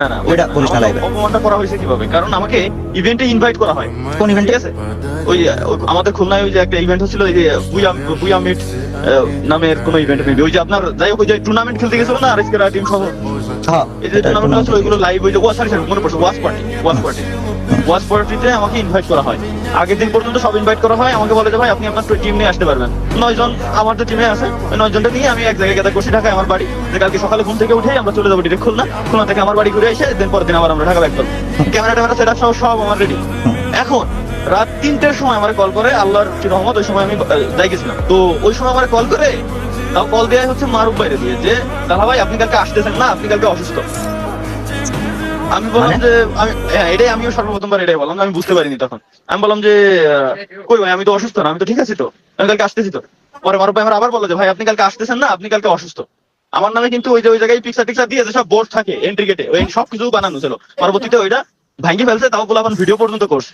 না না ওইটা বলিস না লাইভে। অপমানটা করা হয়েছে কিভাবে? কারণ আমাকে ইভেন্টে ইনভাইট করা হয়। কোন ইভেন্ট? ঠিক আছে, ওই আমাদের খুলনায় ওই যে একটা ইভেন্ট হচ্ছিল, ওই যে বুয়া মিট নামের কোন ইভেন্ট, ওই যে আপনার যাই হোক ওই যে টুর্নামেন্ট খেলতে গেছিল না আরেসকেরা টিম সহ, হ্যাঁ, এই যে টুর্নামেন্ট হচ্ছিল ওইগুলো লাইভ, ওই যে মনে পড়ছে ওয়াচ পার্টিতে আমাকে ইনভাইট করা হয়। আগের দিন পর্যন্ত সব ইনভাইট করা হয়, আমাকে বলে যে ভাই আপনি আপনার টিম নিয়ে আসতে পারবেন। 9 জন আমার যে টিমে আছে, ওই 9 জনটা নিয়ে আমি এক জায়গায় গেদা করছি ঢাকায় আমার বাড়ি, যে কালকে সকালে ঘুম থেকে উঠে আমরা চলে যাবো ডিরেক্ট খুলনা থেকে আমার বাড়ি ঘুরে এসে দেন পরের দিন আবার আমরা ঢাকা ব্যাক করবো। ক্যামেরা ট্যামেরা সেটআপ সব আমার রেডি। এখন রাত 3টের সময় আমার কল করে, আল্লাহর কি রহমত, ওই সময় আমি যাই গেছিলাম, তো ওই সময় আমার কল করে, তাও কল দেওয়া হচ্ছে মারুফ বাইরে দিয়ে, যে দাদা ভাই আপনি কালকে আসতেছেন না, আপনি কালকে অসুস্থ। আমি বললাম যে এটাই আমিও সর্বপ্রথমবার এটাই বললাম, আমি বুঝতে পারিনি তখন। আমি বললাম যে কই ভাই আমি তো অসুস্থ না, আমি তো ঠিক আছি, তো আমি কালকে আসতেছি তো। পরে মারুফ ভাই আমার আবার বললো যে ভাই আপনি কালকে আসতেছেন না, আপনি কালকে অসুস্থ। আমার নামে কিন্তু ওই যে ওই জায়গায় পিকচার টিকচার দিয়ে যেসব বোর্ড থাকে এন্ট্রি গেটে, ওই সবকিছু বানানো ছিল, পরবর্তীতে ওইটা ভাঙ্গি ফেলছে, তাও বলে ভিডিও পর্যন্ত করছে।